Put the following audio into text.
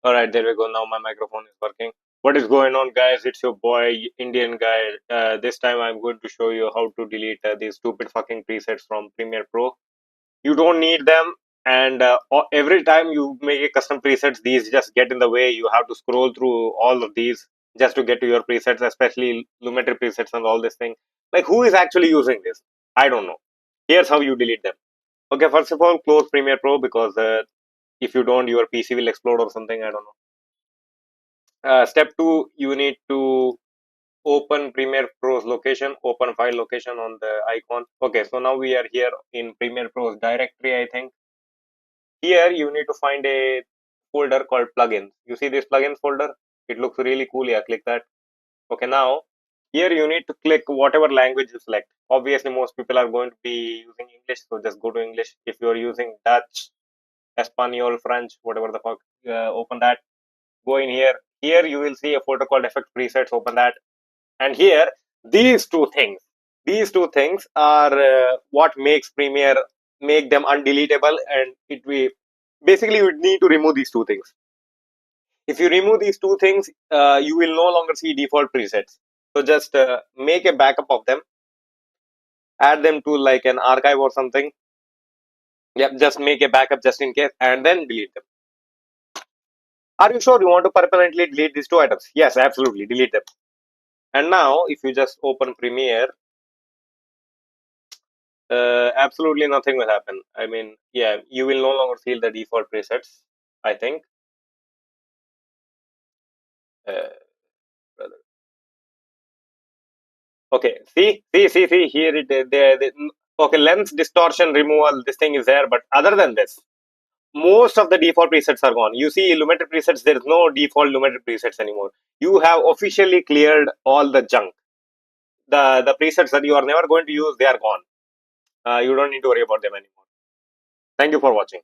All right, there we go. Now my microphone is working. What is going on, guys? It's your boy, Indian guy. This time I'm going to show you how to delete these stupid fucking presets from Premiere Pro. You don't need them, and every time you make a custom presets, these just get in the way. You have to scroll through all of these just to get to your presets, especially Lumetri presets and all this thing. Like, who is actually using this? I don't know. Here's how you delete them. Okay, first of all, close Premiere Pro because if you don't, your PC will explode or something. I don't know. Step two, you need to open Premiere Pro's location, open file location on the icon. Okay, so now we are here in Premiere Pro's directory, I think. Here you need to find a folder called plugins. You see this plugins folder? It looks really cool. Yeah, click that. Okay, now here you need to click whatever language you select. Obviously, most people are going to be using English, so just go to English. If you are using Dutch, Espanol, French, whatever the fuck, open that. Go in here. Here you will see a folder called effect presets. Open that. And here, these two things are what makes Premiere make them undeletable, and it we basically you need to remove these two things. If you remove these two things, you will no longer see default presets. So just make a backup of them, add them to like an archive or something. Yep, just make a backup just in case, and then delete them. Are you sure you want to permanently delete these two items? Yes, absolutely, delete them. And now, if you just open Premiere, absolutely nothing will happen. I mean, yeah, you will no longer feel the default presets, I think. Uh, okay, see, here okay, lens distortion removal, this thing is there, but other than this, most of the default presets are gone. You see, Lumetri presets, there is no default Lumetri presets anymore. You have officially cleared all the junk. The presets that you are never going to use, they are gone. You don't need to worry about them anymore. Thank you for watching.